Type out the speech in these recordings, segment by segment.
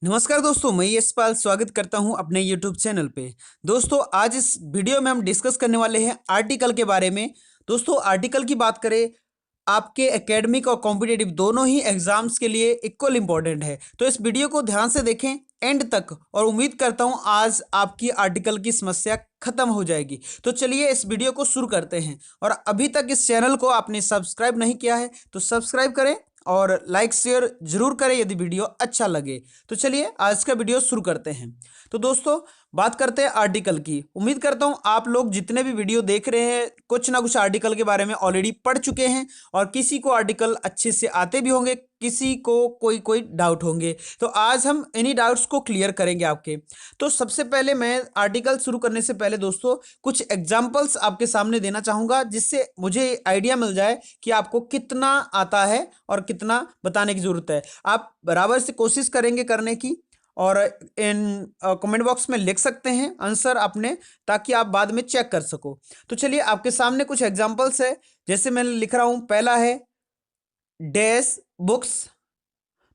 नमस्कार दोस्तों, मैं यशपाल स्वागत करता हूं अपने YouTube चैनल पे। दोस्तों, आज इस वीडियो में हम डिस्कस करने वाले हैं आर्टिकल के बारे में। दोस्तों, आर्टिकल की बात करें, आपके एकेडमिक और कॉम्पिटिटिव दोनों ही एग्जाम्स के लिए इक्वल इंपॉर्टेंट है। तो इस वीडियो को ध्यान से देखें एंड तक, और उम्मीद करता हूं आज आपकी आर्टिकल की समस्या खत्म हो जाएगी। तो चलिए इस वीडियो को शुरू करते हैं। और अभी तक इस चैनल को आपने सब्सक्राइब नहीं किया है तो सब्सक्राइब करें और लाइक शेयर जरूर करें यदि वीडियो अच्छा लगे। तो चलिए आज का वीडियो शुरू करते हैं। तो दोस्तों, बात करते हैं आर्टिकल की। उम्मीद करता हूं आप लोग जितने भी वीडियो देख रहे हैं कुछ ना कुछ आर्टिकल के बारे में ऑलरेडी पढ़ चुके हैं, और किसी को आर्टिकल अच्छे से आते भी होंगे, किसी को कोई कोई डाउट होंगे। तो आज हम इन्हीं डाउट्स को क्लियर करेंगे आपके। तो सबसे पहले मैं आर्टिकल शुरू करने से पहले दोस्तों कुछ एग्जाम्पल्स आपके सामने देना चाहूंगा, जिससे मुझे आइडिया मिल जाए कि आपको कितना आता है और कितना बताने की जरूरत है। आप बराबर से कोशिश करेंगे करने की, और इन कमेंट बॉक्स में लिख सकते हैं आंसर अपने, ताकि आप बाद में चेक कर सको। तो चलिए आपके सामने कुछ एग्जांपल्स है, जैसे मैं लिख रहा हूं। पहला है डैश बुक्स।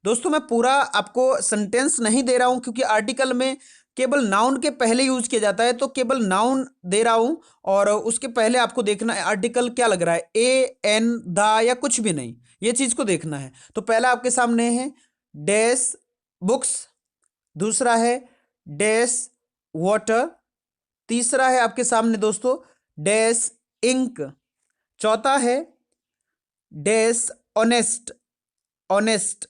दोस्तों, मैं पूरा आपको सेंटेंस नहीं दे रहा हूं, क्योंकि आर्टिकल में केवल नाउन के पहले यूज किया जाता है, तो केवल नाउन दे रहा हूं। और उसके पहले आपको देखना है आर्टिकल क्या लग रहा है, ए एन द या कुछ भी नहीं, ये चीज को देखना है। तो पहला आपके सामने है डैश बुक्स, दूसरा है डैश वाटर, तीसरा है आपके सामने दोस्तों डैश इंक, चौथा है डैश ऑनेस्ट, ऑनेस्ट,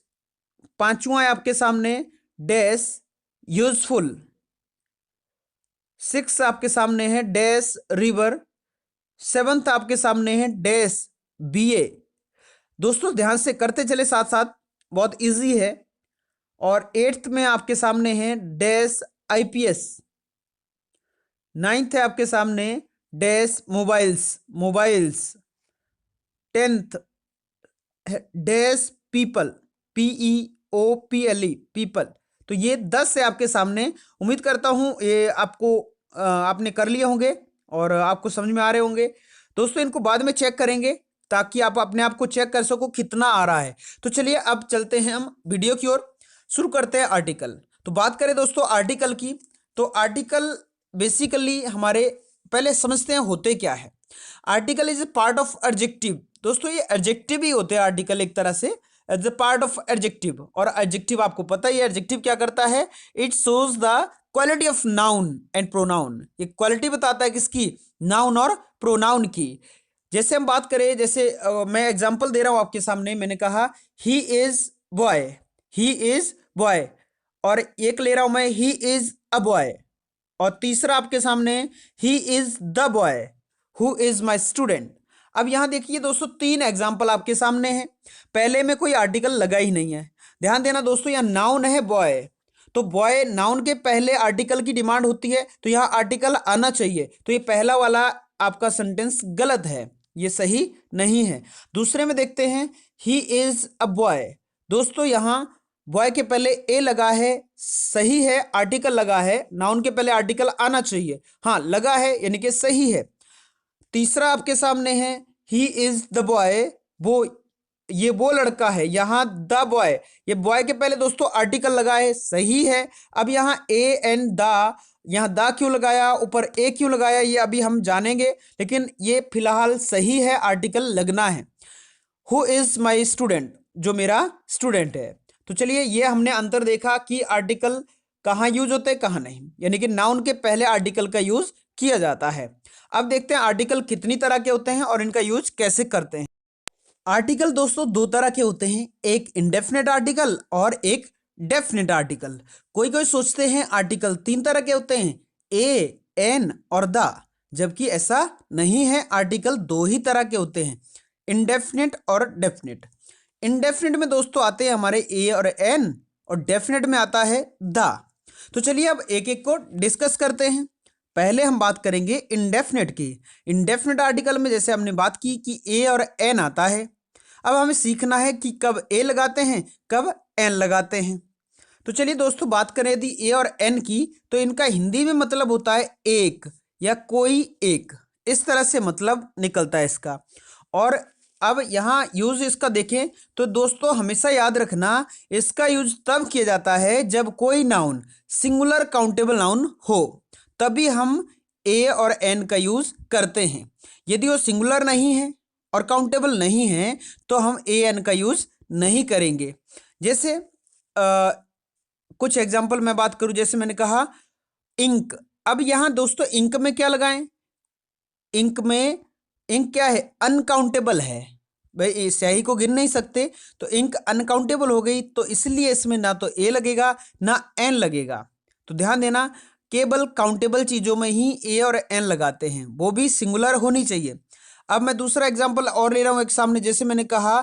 पांचवा है आपके सामने डैश यूजफुल, सिक्स आपके सामने है डैश रिवर, सेवंथ आपके सामने है डैश बीए। दोस्तों ध्यान से करते चले साथ साथ, बहुत इजी है। और एट्थ में आपके सामने है डैश आईपीएस, नाइन्थ है आपके सामने dash mobiles, mobiles, tenth dash people, PEOPLE, people. तो ये 10 है आपके सामने। उम्मीद करता हूं ये आपको आपने कर लिए होंगे और आपको समझ में आ रहे होंगे। दोस्तों, इनको बाद में चेक करेंगे ताकि आप अपने आप को चेक कर सको कितना आ रहा है। तो चलिए अब चलते हैं हम वीडियो की ओर, शुरू करते हैं आर्टिकल। तो बात करें दोस्तों आर्टिकल की, तो आर्टिकल बेसिकली हमारे, पहले समझते हैं होते क्या है। Article is a part of adjective. दोस्तों, ये एडजेक्टिव ही होते हैं आर्टिकल एक तरह से, as a part of adjective. और एडजेक्टिव आपको पता ही है एडजेक्टिव क्या करता है, it shows the quality of noun and pronoun. ये क्वालिटी बताता है किसकी, नाउन और प्रोनाउन की। जैसे हम बात करें, जैसे मैं एग्जांपल दे रहा हूं आपके सामने, मैंने कहा he is boy, he is boy, और एक ले रहा हूं मैं ही इज अ बॉय, और तीसरा आपके सामने he is the boy who is my student. अब यहां देखिए दोस्तों, तीन एग्जाम्पल आपके सामने हैं। पहले में कोई आर्टिकल लगा ही नहीं है। ध्यान देना दोस्तों, यहां नाउन है बॉय, तो बॉय नाउन के पहले आर्टिकल की डिमांड होती है, तो यहां आर्टिकल आना चाहिए। तो ये पहला वाला आपका सेंटेंस गलत है, ये सही नहीं है। दूसरे में देखते हैं ही इज अ बॉय। दोस्तों, यहां बॉय के पहले ए लगा है, सही है, आर्टिकल लगा है, नाउन के पहले आर्टिकल आना चाहिए, हाँ लगा है, यानी कि सही है। तीसरा आपके सामने है ही इज द बॉय, वो ये वो लड़का है, यहां द बॉय, ये बॉय के पहले दोस्तों आर्टिकल लगा है, सही है। अब यहां ए एन द, यहां द क्यों लगाया, ऊपर ए क्यों लगाया, ये अभी हम जानेंगे, लेकिन ये फिलहाल सही है, आर्टिकल लगना है। हु इज माई स्टूडेंट, जो मेरा स्टूडेंट है। तो चलिए ये हमने अंतर देखा कि आर्टिकल कहाँ यूज होते हैं कहाँ नहीं, यानी कि नाउन के पहले आर्टिकल का यूज किया जाता है। अब देखते हैं आर्टिकल कितनी तरह के होते हैं और इनका यूज कैसे करते हैं। आर्टिकल दोस्तों दो तरह के होते हैं, एक इंडेफिनेट आर्टिकल और एक डेफिनेट आर्टिकल। कोई कोई सोचते हैं आर्टिकल तीन तरह के होते हैं, ए एन और द, जबकि ऐसा नहीं है, आर्टिकल दो ही तरह के होते हैं, इंडेफिनेट और डेफिनेट। इंडेफिनेट में दोस्तों आते हैं हमारे ए और एन, और डेफिनेट में आता है द। तो चलिए अब एक एक को डिस्कस करते हैं। पहले हम बात करेंगे इंडेफिनेट की। इंडेफिनेट आर्टिकल में जैसे हमने बात की कि ए और एन आता है, अब हमें सीखना है कि कब ए लगाते हैं कब एन लगाते हैं। तो चलिए दोस्तों बात करें यदि ए और एन की, तो इनका हिंदी में मतलब होता है एक या कोई एक, इस तरह से मतलब निकलता है इसका। और अब यहाँ यूज इसका देखें तो दोस्तों हमेशा याद रखना, इसका यूज तब किया जाता है जब कोई नाउन सिंगुलर काउंटेबल नाउन हो, तभी हम ए और एन का यूज करते हैं। यदि वो सिंगुलर नहीं है और काउंटेबल नहीं है तो हम ए एन का यूज नहीं करेंगे। जैसे कुछ एग्जाम्पल मैं बात करूं, जैसे मैंने कहा इंक। अब यहां दोस्तों इंक में क्या लगाएं? इंक में इंक क्या है? अनकाउंटेबल है भाई, स्याही को गिन नहीं सकते, तो इंक अनकाउंटेबल हो गई, तो इसलिए इसमें ना तो ए लगेगा ना एन लगेगा। तो ध्यान देना, केवल काउंटेबल चीजों में ही ए और एन लगाते हैं, वो भी सिंगुलर होनी चाहिए। अब मैं दूसरा एग्जांपल और ले रहा हूं एक सामने, जैसे मैंने कहा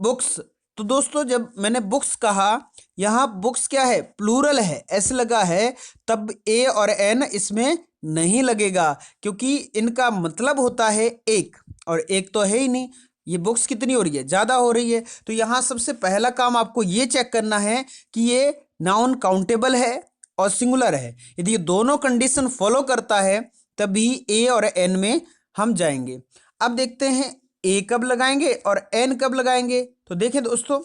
बुक्स। तो दोस्तों जब मैंने बुक्स कहा, यहां बुक्स क्या है? प्लूरल है, ऐसे लगा है, तब ए और एन इसमें नहीं लगेगा, क्योंकि इनका मतलब होता है एक, और एक तो है ही नहीं। ये बुक्स कितनी हो रही है? ज्यादा हो रही है। तो यहां सबसे पहला काम आपको ये चेक करना है कि ये नाउन काउंटेबल है और सिंगुलर है। यदि ये दोनों कंडीशन फॉलो करता है तभी ए और एन में हम जाएंगे। अब देखते हैं ए कब लगाएंगे और एन कब लगाएंगे। तो देखें दोस्तों,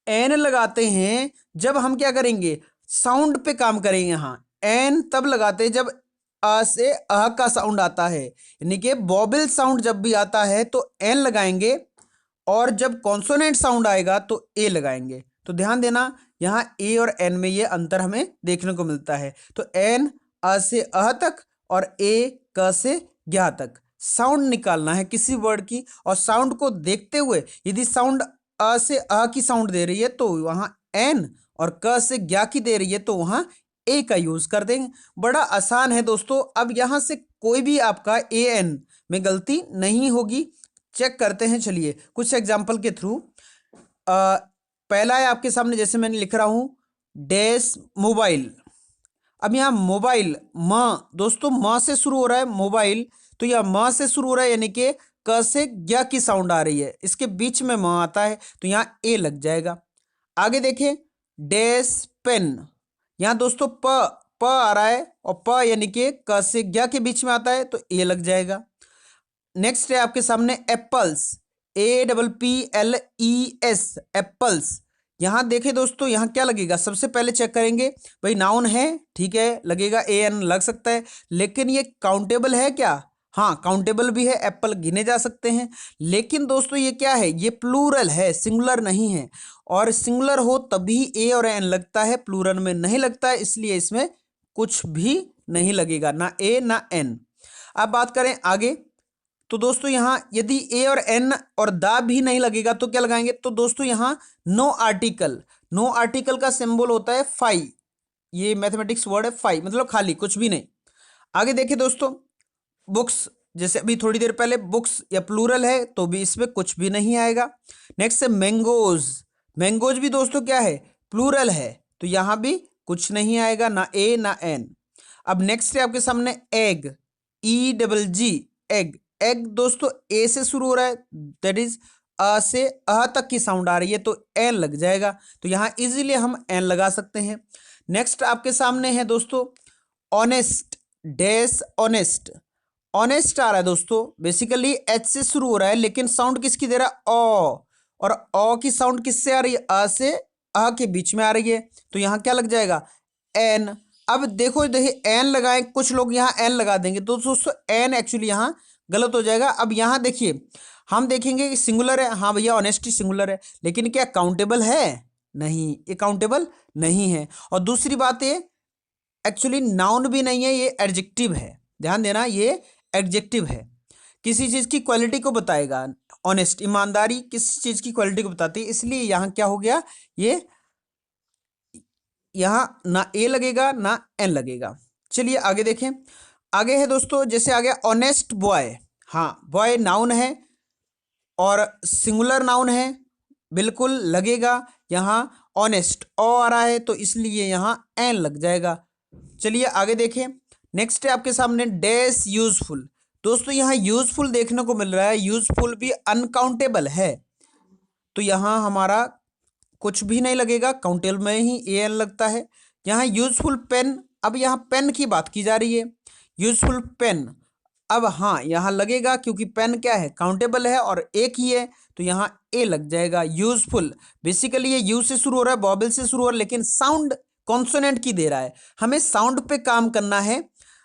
एन लगाते हैं जब हम क्या करेंगे? साउंड पे काम करेंगे। यहां एन तब लगाते हैं जब अ से अ का साउंड आता है, यानी कि वॉबल साउंड जब भी आता है तो एन लगाएंगे, और जब कॉन्सोनेंट साउंड आएगा तो ए लगाएंगे। तो ध्यान देना, यहाँ ए और एन में ये अंतर हमें देखने को मिलता है। तो एन अ से अ तक और ए क से ग्या तक साउंड निकालना है किसी वर्ड की, और साउंड को देखते हुए यदि साउंड अ से अ की साउंड दे रही है तो वहाँ एन, और क से ग्या की दे रही है तो वहाँ ए का यूज कर देंगे। बड़ा आसान है दोस्तों। अब यहाँ से कोई भी आपका ए एन में गलती नहीं होगी। चेक करते हैं, चलिए कुछ एग्जाम्पल के थ्रू। पहला है आपके सामने, जैसे मैंने लिख रहा हूं डैश मोबाइल। अब यहाँ मोबाइल म, दोस्तों म से शुरू हो रहा है मोबाइल, तो यह म से शुरू हो रहा है, यानी कि क से ग्या की साउंड आ रही है, इसके बीच में म आता है तो यहाँ ए लग जाएगा। आगे देखें डैश पेन, यहाँ दोस्तों प आ रहा है, और प यानी कि क से ग्या के बीच में आता है तो ए लग जाएगा। नेक्स्ट है आपके सामने एप्पल्स, APPLES, एप्पल्स। यहां देखें दोस्तों, यहां क्या लगेगा? सबसे पहले चेक करेंगे भाई, नाउन है, ठीक है, लगेगा ए एन लग सकता है, लेकिन ये काउंटेबल है क्या? हाँ काउंटेबल भी है, एप्पल गिने जा सकते हैं। लेकिन दोस्तों ये क्या है? ये प्लूरल है, सिंगुलर नहीं है, और सिंगुलर हो तभी ए और एन लगता है, प्लूरल में नहीं लगता है, इसलिए इसमें कुछ भी नहीं लगेगा, ना ए ना एन। अब बात करें आगे, तो दोस्तों यहां यदि ए और एन और दा भी नहीं लगेगा तो क्या लगाएंगे? तो दोस्तों यहां नो आर्टिकल, नो आर्टिकल का सिंबल होता है फाई, ये मैथमेटिक्स वर्ड है फाई, मतलब खाली, कुछ भी नहीं। आगे देखिए दोस्तों, बुक्स, जैसे अभी थोड़ी देर पहले बुक्स या प्लूरल है तो भी इसमें कुछ भी नहीं आएगा। नेक्स्ट है मैंगोज, मैंगोज भी दोस्तों क्या है? प्लूरल है, तो यहां भी कुछ नहीं आएगा, ना ए ना एन। अब नेक्स्ट है आपके सामने एग, EGG, एग। एग दोस्तों ए से शुरू हो रहा है, दैट इज अ से अ तक की साउंड आ रही है तो एन लग जाएगा, तो यहां इजीली हम एन लगा सकते हैं। नेक्स्ट आपके सामने है दोस्तों ऑनेस्ट, डैश ऑनेस्ट। ऑनेस्ट आ रहा है दोस्तों, बेसिकली एच से शुरू हो रहा है, लेकिन साउंड किसकी दे रहा है? ओ, और ओ की साउंड किससे आ रही है? अ से अ के बीच में आ रही है, तो यहां क्या लग जाएगा? एन। अब देखो देखिए एन लगाए, कुछ लोग यहाँ एन लगा देंगे, तो दोस्तों एन एक्चुअली यहाँ गलत हो जाएगा। अब यहाँ देखिए, हम देखेंगे कि सिंगुलर है, हाँ भैया ऑनेस्टी सिंगुलर है, लेकिन क्या काउंटेबल है? नहीं, ये काउंटेबल नहीं है। और दूसरी बात ये एक्चुअली नाउन भी नहीं है, ये एडजेक्टिव है, ध्यान देना, ये एडजेक्टिव है, किसी चीज की क्वालिटी को बताएगा। ऑनेस्ट, ईमानदारी किसी चीज की क्वालिटी को बताती है, इसलिए यहाँ क्या हो गया? ये यहाँ ना ए लगेगा ना एन लगेगा। चलिए आगे देखें, आगे है दोस्तों, जैसे आ गया ऑनेस्ट बॉय। हाँ बॉय नाउन है और सिंगुलर नाउन है, बिल्कुल लगेगा। यहाँ ऑनेस्ट ओ आ रहा है तो इसलिए यहाँ एन लग जाएगा। चलिए आगे देखें, नेक्स्ट है आपके सामने डैश यूजफुल। दोस्तों यहाँ यूजफुल देखने को मिल रहा है, यूजफुल भी अनकाउंटेबल है, तो यहाँ हमारा कुछ भी नहीं लगेगा, काउंटेबल में ही ए एन लगता है। यहाँ यूजफुल पेन, अब यहाँ पेन की बात की जा रही है, यूजफुल पेन, अब हाँ यहाँ लगेगा क्योंकि पेन क्या है, काउंटेबल है और एक ही है, तो यहाँ ए लग जाएगा। यूजफुल, बेसिकली ये यू से शुरू हो रहा है, बॉबल से शुरू हो रहा है, लेकिन साउंड कॉन्सोनेंट की दे रहा है। हमें साउंड पे काम करना है,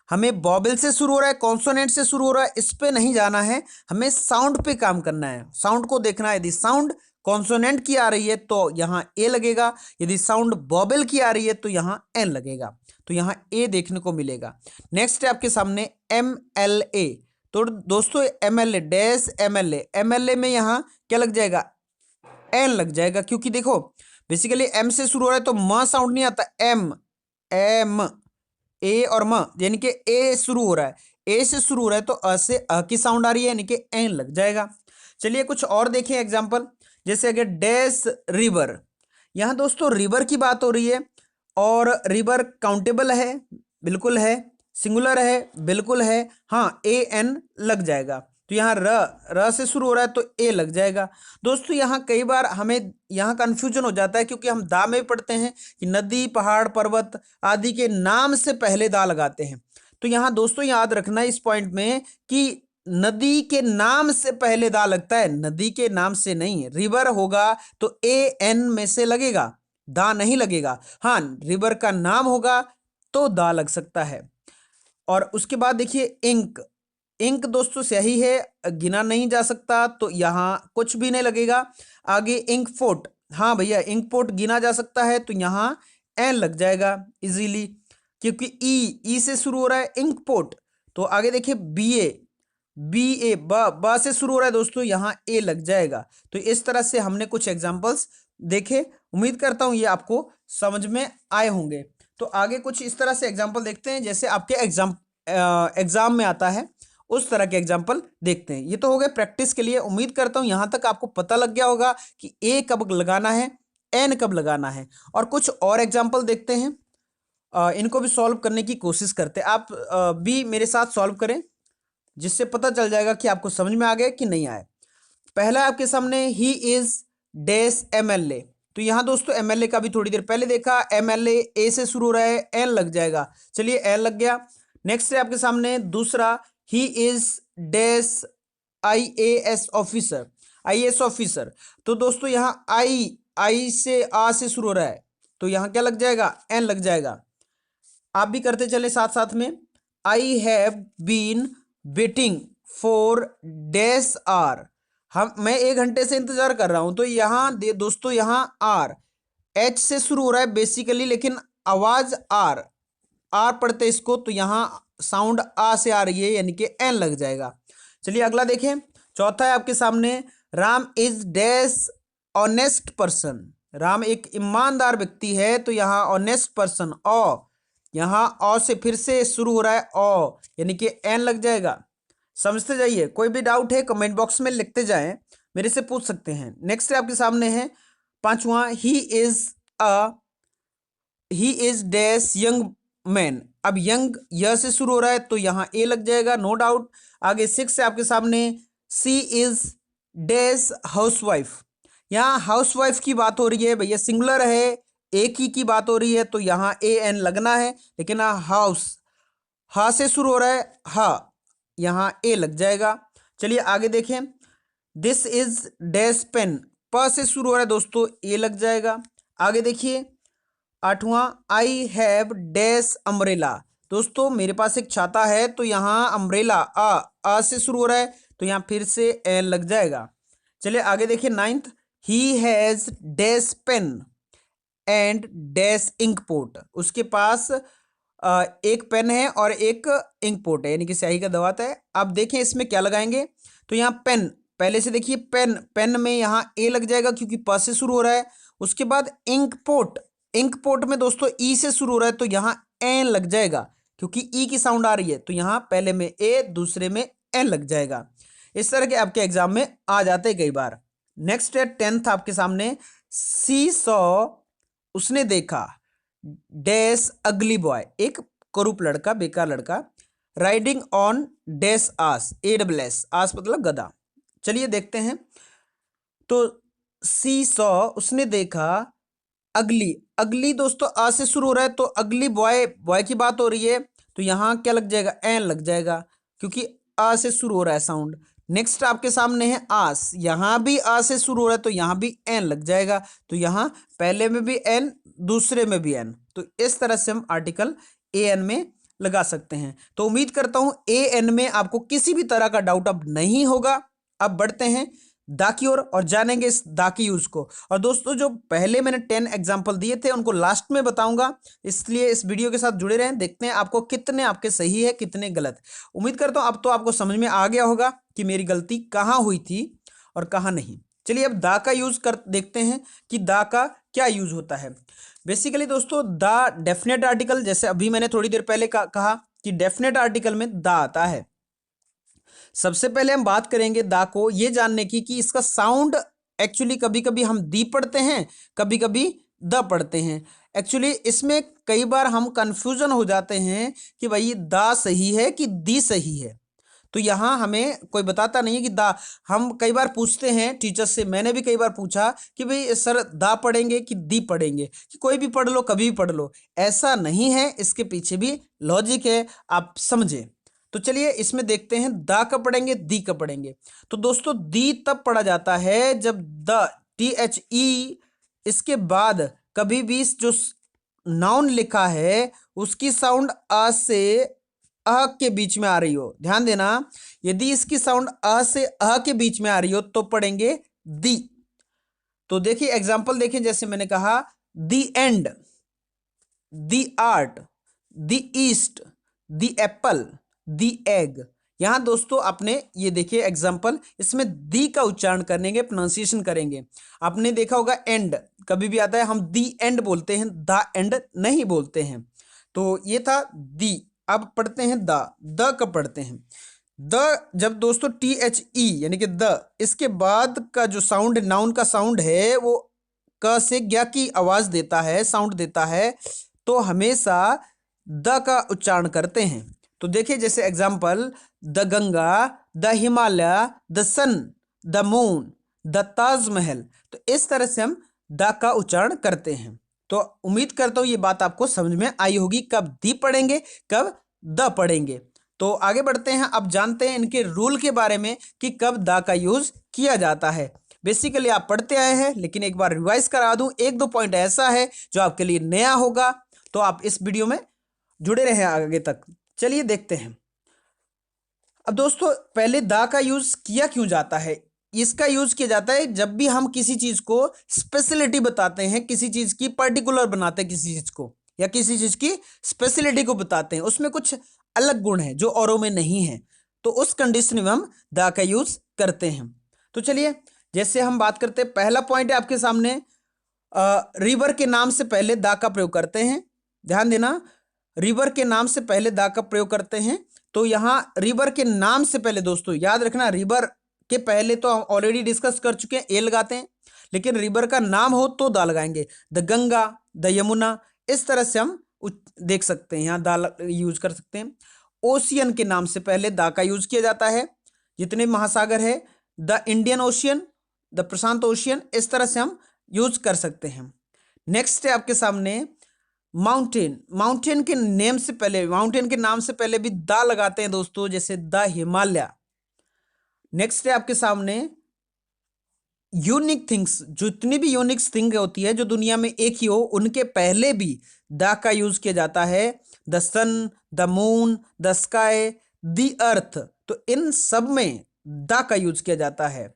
हमें बॉबल से शुरू हो रहा है, कॉन्सोनेंट से शुरू हो रहा है, इस पे नहीं जाना है, हमें साउंड पे काम करना है, साउंड को देखना है। यदि साउंड कॉन्सोनेंट की आ रही है तो यहाँ ए लगेगा, यदि साउंड बॉबल की आ रही है तो यहाँ एन लगेगा, तो यहाँ ए देखने को मिलेगा। नेक्स्ट है आपके सामने एम एल ए। तो दोस्तों M L A dash M L A में यहाँ क्या लग जाएगा, एन लग जाएगा, क्योंकि देखो बेसिकली एम से शुरू हो रहा है तो म साउंड नहीं आता, एम एम ए और म, यानी कि ए शुरू हो रहा है, ए से शुरू हो रहा है तो अ से अ की साउंड आ रही है, यानी कि एन लग जाएगा। चलिए कुछ और देखें एग्जांपल, जैसे अगर डैश रिवर, यहाँ दोस्तों रिवर की बात हो रही है और रिवर काउंटेबल है, बिल्कुल है, सिंगुलर है, बिल्कुल है, हाँ ए एन लग जाएगा, तो यहाँ र से शुरू हो रहा है तो ए लग जाएगा। दोस्तों यहाँ कई बार हमें यहाँ कन्फ्यूजन हो जाता है, क्योंकि हम दा में पढ़ते हैं कि नदी पहाड़ पर्वत आदि के नाम से पहले दा लगाते हैं। तो यहाँ दोस्तों याद रखना इस पॉइंट में कि नदी के नाम से पहले दा लगता है, नदी के नाम से नहीं। रिवर होगा तो ए एन में से लगेगा, दा नहीं लगेगा। हाँ रिवर का नाम होगा तो दा लग सकता है। और उसके बाद देखिए इंक, इंक दोस्तों स्याही है, गिना नहीं जा सकता, तो यहाँ कुछ भी नहीं लगेगा। आगे इंक पोट, हाँ भैया इंक पोट गिना जा सकता है, तो यहाँ एन लग जाएगा इजीली, क्योंकि ई से शुरू हो रहा है इंक पोट। तो आगे देखिए बी ए ब से शुरू हो रहा है दोस्तों, यहाँ ए लग जाएगा। तो इस तरह से हमने कुछ एग्जाम्पल्स देखे, उम्मीद करता हूँ ये आपको समझ में आए होंगे। तो आगे कुछ इस तरह से एग्जाम्पल देखते हैं जैसे आपके एग्जाम में आता है, उस तरह के एग्जाम्पल देखते हैं। ये तो हो गए प्रैक्टिस के लिए, उम्मीद करता हूँ यहाँ तक आपको पता लग गया होगा कि ए कब लगाना है, एन कब लगाना है। और कुछ और एग्जाम्पल देखते हैं, इनको भी सॉल्व करने की कोशिश करते हैं। आप भी मेरे साथ सॉल्व करें, जिससे पता चल जाएगा कि आपको समझ में आ गया कि नहीं आया। पहला आपके सामने he is dash M L A, तो यहाँ दोस्तों एम एल ए का भी थोड़ी देर पहले देखा, एम एल ए से शुरू हो रहा है, एन लग जाएगा, चलिए एन लग गया। नेक्स्ट है आपके सामने दूसरा, ही is dash IAS officer, IAS officer, तो दोस्तों यहाँ आई से आ से शुरू हो रहा है, तो यहाँ क्या लग जाएगा, एन लग जाएगा। आप भी करते चले साथ साथ में, I have been waiting for dash hour, मैं 1 घंटे से इंतजार कर रहा हूं, तो यहाँ दोस्तों यहाँ आर एच से शुरू हो रहा है बेसिकली, लेकिन आवाज आर पढ़ते इसको, तो यहाँ साउंड आ से आ रही है, यानी कि एन लग जाएगा। चलिए अगला देखें, चौथा है आपके सामने, Ram is dash honest person, Ram एक ईमानदार व्यक्ति है, तो यहाँ ऑनेस्ट पर्सन यहाँ से फिर से शुरू हो रहा है यानी कि एन लग जाएगा। समझते जाइए, कोई भी डाउट है कमेंट बॉक्स में लिखते जाएं, मेरे से पूछ सकते हैं। नेक्स्ट आपके सामने है पांचवा, ही इज डैश यंग मैन, अब यंग य से शुरू हो रहा है, तो यहाँ ए लग जाएगा नो डाउट। आगे 6 है आपके सामने, सी इज डैश हाउसवाइफ, यहाँ हाउसवाइफ की बात हो रही है भैया, सिंगुलर है, एक ही की बात हो रही है, तो यहाँ ए एन लगना है, लेकिन हाउस हा से शुरू हो रहा है, हा यहाँ ए लग जाएगा। चलिए आगे देखें, दिस इज डैश पेन, प से शुरू हो रहा है दोस्तों, ए लग जाएगा। आगे देखिए 8वां, आई हैव डैश अम्ब्रेला, दोस्तों मेरे पास एक छाता है, तो यहाँ अम्ब्रेला आ से शुरू हो रहा है, तो यहाँ फिर से एन लग जाएगा। चलिए आगे देखिए 9th, he has dash pen and dash ink pot, उसके पास एक पेन है और एक इंक पोट है, यानी कि स्याही का दवात है। अब देखें इसमें क्या लगाएंगे, तो यहाँ पेन, पहले से देखिए पेन में यहाँ ए लग जाएगा क्योंकि प से शुरू हो रहा है। उसके बाद इंक पोट में दोस्तों ई से शुरू हो रहा है, तो यहाँ एन लग जाएगा क्योंकि ई की साउंड आ रही है, तो यहाँ पहले में ए दूसरे में एन लग जाएगा। इस तरह के आपके एग्जाम में आ जाते हैं कई बार। नेक्स्ट है 10th आपके सामने, सी सॉ, उसने देखा डैश अगली बॉय, एक करूप लड़का, बेकार लड़का, riding on dash ass, AWS ass मतलब गधा। चलिए देखते हैं, तो सी सॉ उसने देखा अगली दोस्तों आ से शुरू हो रहा है, तो अगली बॉय की बात हो रही है, तो यहाँ क्या लग जाएगा, एन लग जाएगा, क्योंकि आ से शुरू हो रहा है साउंड। नेक्स्ट आपके सामने है आस, यहां भी आ से शुरू हो रहा है तो यहां भी एन लग जाएगा, तो यहां पहले में भी एन, दूसरे में भी एन, तो इस तरह से हम आर्टिकल ए एन में लगा सकते हैं। तो उम्मीद करता हूं ए एन में आपको किसी भी तरह का डाउट अब नहीं होगा। अब बढ़ते हैं दा की ओर और जानेंगे इस दा की यूज को। और दोस्तों जो पहले मैंने 10 एग्जाम्पल दिए थे उनको लास्ट में बताऊंगा, इसलिए इस वीडियो के साथ जुड़े रहें। देखते हैं आपको कितने आपके सही है कितने गलत। उम्मीद करता हूं अब तो आपको समझ में आ गया होगा कि मेरी गलती कहाँ हुई थी और कहाँ नहीं। चलिए अब दा का यूज कर देखते हैं कि दा का क्या यूज होता है। बेसिकली दोस्तों दा डेफिनेट आर्टिकल, जैसे अभी मैंने थोड़ी देर पहले कहा कि डेफिनेट आर्टिकल में दा आता है। सबसे पहले हम बात करेंगे दा को ये जानने की कि इसका साउंड एक्चुअली कभी कभी हम दी पढ़ते हैं, कभी कभी द पढ़ते हैं। एक्चुअली इसमें कई बार हम कंफ्यूजन हो जाते हैं कि भाई दा सही है कि दी सही है, तो यहाँ हमें कोई बताता नहीं है कि दा। हम कई बार पूछते हैं टीचर्स से, मैंने भी कई बार पूछा कि भाई सर दा पढ़ेंगे कि दी पढ़ेंगे, कि कोई भी पढ़ लो कभी भी पढ़ लो। ऐसा नहीं है, इसके पीछे भी लॉजिक है, आप समझे। तो चलिए इसमें देखते हैं दा कब पढ़ेंगे दी कब पढ़ेंगे। तो दोस्तों दी तब पढ़ा जाता है जब द THE इसके बाद कभी भी जो नाउन लिखा है उसकी साउंड अ से अ के बीच में आ रही हो। ध्यान देना, यदि इसकी साउंड अ से अ के बीच में आ रही हो तो पढ़ेंगे दी। तो देखिए एग्जांपल देखिए, जैसे मैंने कहा the end, the art, the east, the apple, the egg. यहां दोस्तों आपने ये देखिए एग्जांपल, इसमें दी का उच्चारण करेंगे, प्रोनाउंसिएशन करेंगे। आपने देखा होगा एंड कभी भी आता है हम दी एंड बोलते हैं, द एंड नहीं बोलते हैं। तो ये था दी। अब पढ़ते हैं द कब पढ़ते हैं। द जब दोस्तों THE यानी कि द इसके बाद का जो साउंड नाउन का साउंड है वो क से ज्ञ की आवाज देता है, साउंड देता है, तो हमेशा द का उच्चारण करते हैं। तो देखिए जैसे example the Ganga, the Himalaya, the sun, the moon, the Taj Mahal. तो इस तरह से हम द का उच्चारण करते हैं। तो उम्मीद करता हूं ये बात आपको समझ में आई होगी, कब दी पढ़ेंगे कब द पढ़ेंगे। तो आगे बढ़ते हैं, अब जानते हैं इनके रूल के बारे में कि कब द का यूज किया जाता है। बेसिकली आप पढ़ते आए हैं, लेकिन एक बार रिवाइज करा दूं, एक दो पॉइंट ऐसा है जो आपके लिए नया होगा, तो आप इस वीडियो में जुड़े रहें आगे तक। चलिए देखते हैं। अब दोस्तों पहले दा का यूज किया क्यों जाता है। इसका यूज किया जाता है जब भी हम किसी चीज को स्पेशलिटी बताते हैं, किसी चीज की पर्टिकुलर बनाते हैं, किसी चीज को या किसी चीज की स्पेशलिटी को बताते हैं, उसमें कुछ अलग गुण है जो औरों में नहीं है, तो उस कंडीशन में हम दा का यूज करते हैं। तो चलिए जैसे हम बात करते हैं, पहला पॉइंट है आपके सामने, रिवर के नाम से पहले दा का प्रयोग करते हैं। ध्यान देना, रिवर के नाम से पहले दा का प्रयोग करते हैं। तो यहां रिवर के नाम से पहले दोस्तों याद रखना, रिवर के पहले तो हम ऑलरेडी डिस्कस कर चुके हैं, ए लगाते हैं, लेकिन रिवर का नाम हो तो दा लगाएंगे। द गंगा, द यमुना, इस तरह से हम देख सकते हैं, यहां दा यूज कर सकते हैं। ओशियन के नाम से पहले दा का यूज किया जाता है, जितने महासागर है, the Indian ocean, the Prashant ocean, इस तरह से हम यूज कर सकते हैं। नेक्स्ट है आपके सामने माउंटेन। माउंटेन के नेम से पहले, माउंटेन के नाम से पहले भी दा लगाते हैं दोस्तों, जैसे द हिमालय। नेक्स्ट है आपके सामने यूनिक थिंग्स, जितनी भी यूनिक थिंग होती है जो दुनिया में एक ही हो, उनके पहले भी द का यूज किया जाता है। The sun, the moon, the sky, the earth, तो इन सब में द का यूज किया जाता है।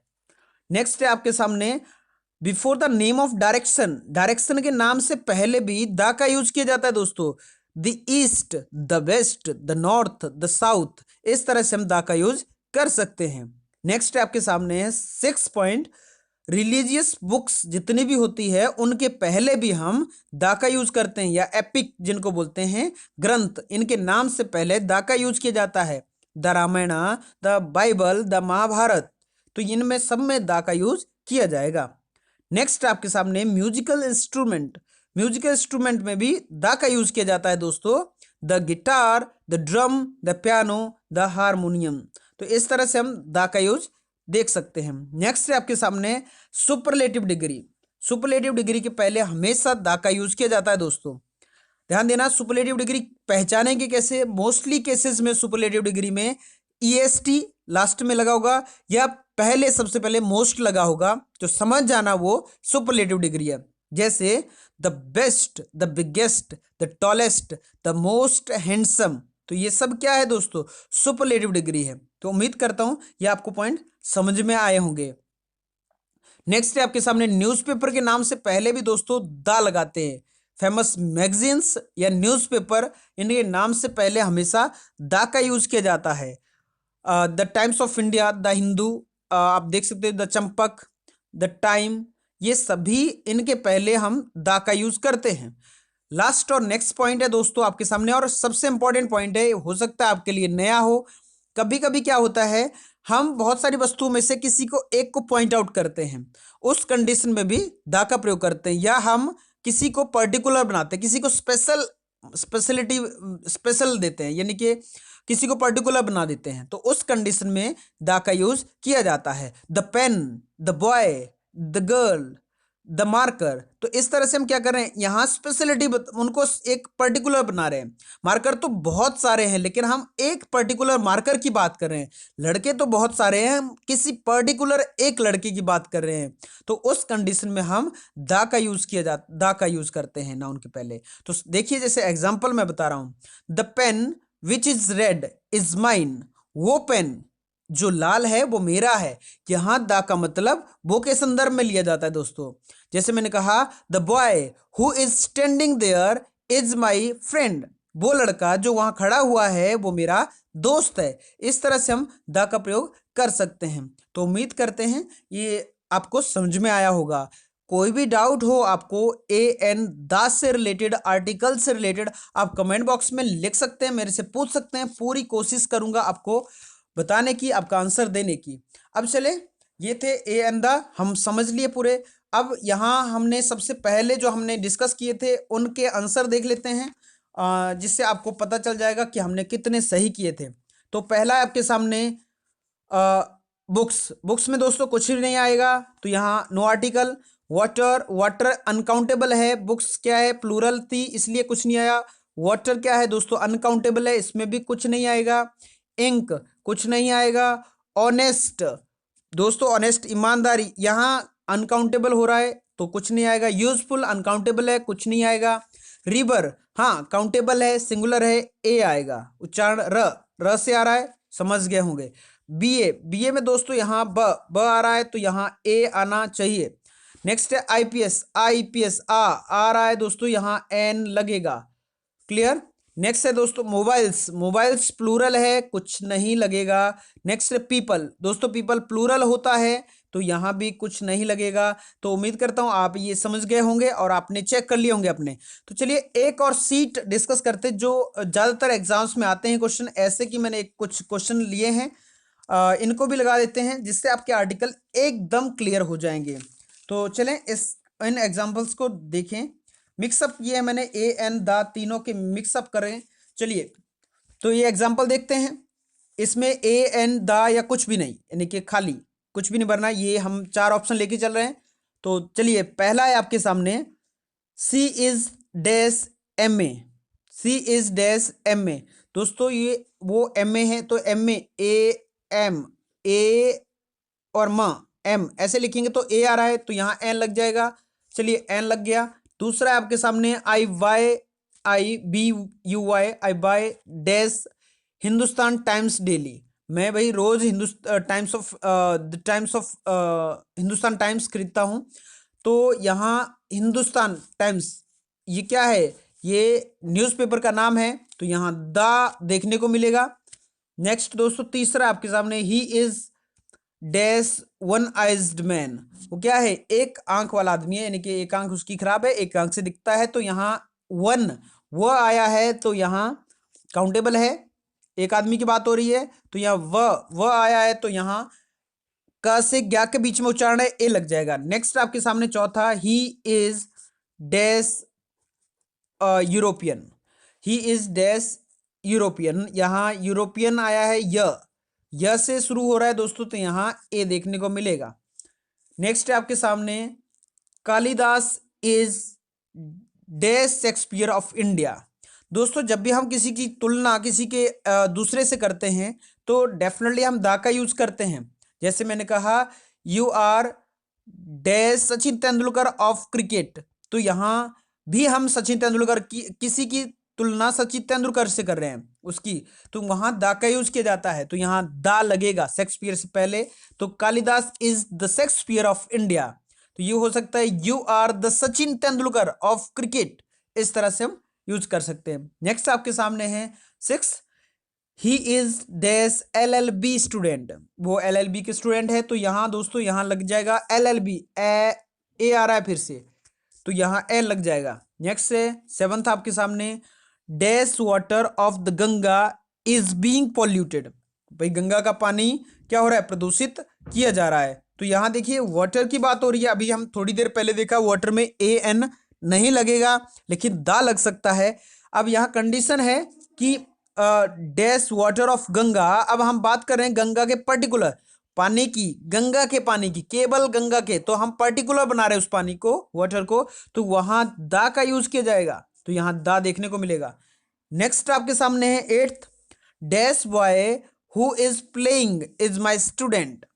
नेक्स्ट है आपके सामने before the name of direction. Direction के नाम से पहले भी द का यूज किया जाता है दोस्तों। The east, the west, the north, the south, इस तरह से हम द का यूज कर सकते हैं। नेक्स्ट है आपके सामने है 6 पॉइंट, रिलीजियस बुक्स जितनी भी होती है उनके पहले भी हम द का यूज करते हैं, या एपिक जिनको बोलते हैं ग्रंथ, इनके नाम से पहले द का यूज किया जाता है। The Ramayana, the Bible, the Mahabharata, तो इनमें सब में द का यूज किया जाएगा। नेक्स्ट आपके सामने म्यूजिकल इंस्ट्रूमेंट। म्यूजिकल इंस्ट्रूमेंट में भी द का यूज किया जाता है दोस्तों। The guitar, the drum, the piano, the harmonium, तो इस तरह से हम द का यूज देख सकते हैं। नेक्स्ट है आपके सामने सुपरलेटिव डिग्री। सुपरलेटिव डिग्री के पहले हमेशा द का यूज किया जाता है दोस्तों। ध्यान देना, सुपरलेटिव डिग्री पहचानेंगे कैसे। मोस्टली केसेस में सुपरलेटिव डिग्री में EST लास्ट में लगा होगा या पहले सबसे पहले मोस्ट लगा होगा, तो समझ जाना वो सुपरलेटिव डिग्री है। जैसे the best, the biggest, the tallest, the most handsome, तो ये सब क्या है दोस्तों, सुपरलेटिव डिग्री है। तो उम्मीद करता हूं ये आपको पॉइंट समझ में आए होंगे। नेक्स्ट है आपके सामने, न्यूज़पेपर के नाम से पहले भी दोस्तों दा लगाते हैं। फेमस मैगजीन्स या न्यूज़पेपर, इनके नाम से पहले हमेशा दा का यूज किया जाता है। The times of India, the Hindu, आप देख सकते हैं द चंपक, द टाइम, ये सभी इनके पहले हम दा का यूज करते हैं। लास्ट और नेक्स्ट पॉइंट है दोस्तों आपके सामने, और सबसे इंपॉर्टेंट पॉइंट है, हो सकता है आपके लिए नया हो। कभी कभी क्या होता है, हम बहुत सारी वस्तुओं में से किसी को एक को पॉइंट आउट करते हैं, उस कंडीशन में भी दा का प्रयोग करते हैं। या हम किसी को पर्टिकुलर बनाते हैं, किसी को स्पेशलिटी स्पेशल देते हैं, यानी कि किसी को पर्टिकुलर बना देते हैं, तो उस कंडीशन में द का यूज किया जाता है। The pen, the boy, the girl, the marker, तो इस तरह से हम क्या कर रहे हैं, यहाँ स्पेशलिटी उनको एक पर्टिकुलर बना रहे हैं। मार्कर तो बहुत सारे हैं, लेकिन हम एक पर्टिकुलर मार्कर की बात कर रहे हैं। लड़के तो बहुत सारे हैं, हम किसी पर्टिकुलर एक लड़के की बात कर रहे हैं, तो उस कंडीशन में हम द का यूज द का यूज करते हैं नाउन के पहले। तो देखिए, जैसे एग्जाम्पल मैं बता रहा हूं, the pen which is red is mine, वो पेन जो लाल है वो मेरा है। यहां दा का मतलब वो के संदर्भ में लिया जाता है दोस्तों। जैसे मैंने कहा, the boy who is standing there is my friend, वो लड़का जो वहां खड़ा हुआ है वो मेरा दोस्त है। इस तरह से हम द का प्रयोग कर सकते हैं। तो उम्मीद करते हैं ये आपको समझ में आया होगा। कोई भी डाउट हो आपको एन दास से रिलेटेड, आर्टिकल से रिलेटेड, आप कमेंट बॉक्स में लिख सकते हैं, मेरे से पूछ सकते हैं। पूरी कोशिश करूंगा आपको बताने की, आपका आंसर देने की। अब चले, ये थे ए एन द, हम समझ लिए पूरे। अब यहाँ हमने सबसे पहले जो हमने डिस्कस किए थे उनके आंसर देख लेते हैं, जिससे आपको पता चल जाएगा कि हमने कितने सही किए थे। तो पहला है आपके सामने बुक्स। बुक्स में दोस्तों कुछ भी नहीं आएगा, तो यहाँ no article. Water, water uncountable है, बुक्स क्या है, प्लूरल थी, इसलिए कुछ नहीं आया। वाटर क्या है दोस्तों, अनकाउंटेबल है, इसमें भी कुछ नहीं आएगा। इंक, कुछ नहीं आएगा। ऑनेस्ट, दोस्तों ऑनेस्ट ईमानदारी, यहाँ अनकाउंटेबल हो रहा है तो कुछ नहीं आएगा। यूजफुल अनकाउंटेबल है, कुछ नहीं आएगा। रिवर, हाँ काउंटेबल है, सिंगुलर है, ए आएगा। उच्चारण र से आ रहा है, समझ गए होंगे। बीए, बीए में दोस्तों यहाँ ब आ रहा है, तो यहाँ ए आना चाहिए। नेक्स्ट है आईपीएस, आईपीएस आ रहा है दोस्तों, यहाँ एन लगेगा। क्लियर। नेक्स्ट है दोस्तों मोबाइल्स, मोबाइल्स प्लूरल है, कुछ नहीं लगेगा। नेक्स्ट है पीपल, दोस्तों पीपल प्लूरल होता है, तो यहां भी कुछ नहीं लगेगा। तो उम्मीद करता हूं आप ये समझ गए होंगे और आपने चेक कर लिए होंगे अपने। तो चलिए एक और सीट डिस्कस करते, जो ज्यादातर एग्जाम्स में आते हैं क्वेश्चन ऐसे, कि मैंने कुछ क्वेश्चन लिए हैं, इनको भी लगा देते हैं, जिससे आपके आर्टिकल एकदम क्लियर हो जाएंगे। तो चलें इन एग्जाम्पल्स को देखें। मिक्सअप किए हैं मैंने, ए एन द, तीनों के मिक्सअप करें। चलिए, तो ये एग्जाम्पल देखते हैं। इसमें ए एन द या कुछ भी नहीं, यानी कि खाली कुछ भी नहीं भरना, ये हम 4 ऑप्शन लेके चल रहे हैं। तो चलिए, पहला है आपके सामने, she is dash M A, she is dash M A. दोस्तों ये वो एम ए है, तो एम ए और म एम ऐसे लिखेंगे तो ए आ रहा है, तो यहाँ एन लग जाएगा। चलिए एन लग गया। दूसरा है आपके सामने, I B U Y, I buy dash Hindustan Times daily. मैं भाई रोज टाइम्स ऑफ हिंदुस्तान टाइम्स खरीदता हूं, तो यहाँ हिंदुस्तान टाइम्स ये क्या है, ये न्यूज़पेपर का नाम है, तो यहाँ द देखने को मिलेगा। नेक्स्ट दोस्तों तीसरा आपके सामने, he is dash one eyed man, वो क्या है, एक आंख वाला आदमी है, यानी कि एक आंख उसकी खराब है, एक आंख से दिखता है, तो यहाँ वन वो आया है, तो यहाँ काउंटेबल है, एक आदमी की बात हो रही है, तो यहाँ व आया है, तो यहाँ क से ज्ञा के बीच में उच्चारण है, ए लग जाएगा। नेक्स्ट आपके सामने चौथा, ही is dash European, he is dash European, यहाँ यूरोपियन आया है, य से शुरू हो रहा है दोस्तों, तो यहाँ ए देखने को मिलेगा। नेक्स्ट है आपके सामने, Kalidas is dash Shakespeare of India. दोस्तों जब भी हम किसी की तुलना किसी के दूसरे से करते हैं, तो डेफिनेटली हम दा का यूज करते हैं। जैसे मैंने कहा you are dash Sachin Tendulkar of cricket, तो यहां भी हम सचिन तेंदुलकर की किसी की तुलना सचिन तेंदुलकर से कर रहे हैं उसकी, तो वहां दा का यूज किया जाता है, तो यहां दा लगेगा शेक्सपियर से पहले। तो Kalidas is the Shakespeare of India, तो ये हो सकता है you are the Sachin Tendulkar of cricket, इस तरह से हम यूज कर सकते हैं। नेक्स्ट आपके सामने है 6, ही इज डैश LLB स्टूडेंट, वो LLB के स्टूडेंट है, तो यहां दोस्तों यहां लग जाएगा LLB, ए आ रहा है फिर से, तो यहां ए लग जाएगा। नेक्स्ट है 7th आपके सामने, dash water of the Ganga is being polluted, भाई गंगा का पानी क्या हो रहा है, प्रदूषित किया जा रहा है, तो यहां देखिए वाटर की बात हो रही है। अभी हम थोड़ी देर पहले देखा वाटर में AN नहीं लगेगा, लेकिन दा लग सकता है। अब यहां कंडीशन है कि डैश वाटर ऑफ गंगा, अब हम बात कर रहे हैं गंगा के पर्टिकुलर पानी की, गंगा के पानी की, केवल गंगा के, तो हम पर्टिकुलर बना रहे हैं उस पानी को, वाटर को, तो वहां दा का यूज किया जाएगा, तो यहां दा देखने को मिलेगा। नेक्स्ट आपके सामने है 8th, dash boy who is playing is my student,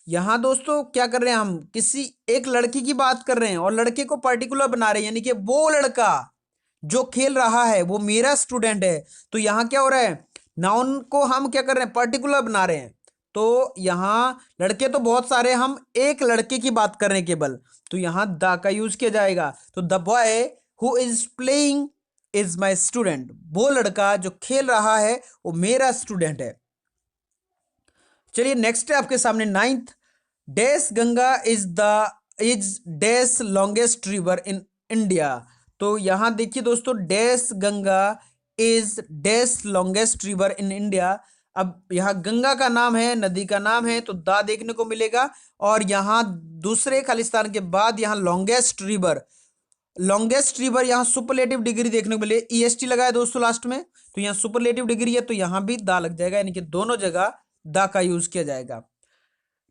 यहां दोस्तों क्या कर रहे हैं, हम किसी एक लड़की की बात कर रहे हैं और लड़के को पर्टिकुलर बना रहे हैं, यानी कि वो लड़का जो खेल रहा है वो मेरा स्टूडेंट है, तो यहां क्या हो रहा है, नाउन को हम क्या कर रहे हैं, पर्टिकुलर बना रहे हैं, तो यहां लड़के तो बहुत सारे, हम एक लड़के की बात कर रहे हैं केवल, तो यहां द का यूज किया जाएगा, तो the boy who is playing is my student, वो लड़का जो खेल रहा है वो मेरा स्टूडेंट है। चलिए नेक्स्ट है आपके सामने 9th, dash Ganga is dash longest river in India, तो यहां देखिए दोस्तों dash Ganga is dash longest river in India, अब यहां गंगा का नाम है, नदी का नाम है, तो दा देखने को मिलेगा, और यहां दूसरे खालिस्तान के बाद यहां लॉन्गेस्ट रिवर यहां सुपरलेटिव डिग्री देखने को मिले, EST लगा है दोस्तों लास्ट में, तो यहां सुपरलेटिव डिग्री है, तो यहां भी दा लग जाएगा, यानी कि दोनों जगह दा का यूज किया जाएगा।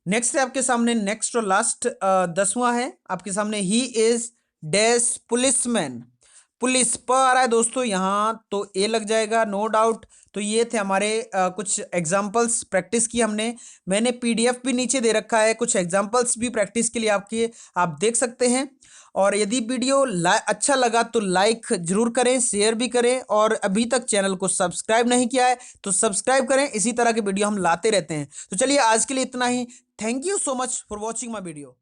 नेक्स्ट है आपके सामने, नेक्स्ट और लास्ट 10वां है आपके सामने, he is dash policeman, police प आ रहा है दोस्तों यहाँ, तो ए लग जाएगा नो डाउट। तो ये थे हमारे कुछ एग्जाम्पल्स प्रैक्टिस की हमने, मैंने PDF भी नीचे दे रखा है, कुछ एग्जाम्पल्स भी प्रैक्टिस के लिए आपके आप देख सकते हैं। और यदि वीडियो अच्छा लगा तो लाइक जरूर करें, शेयर भी करें, और अभी तक चैनल को सब्सक्राइब नहीं किया है तो सब्सक्राइब करें, इसी तरह के वीडियो हम लाते रहते हैं। तो चलिए आज के लिए इतना ही, thank you so much for watching my video.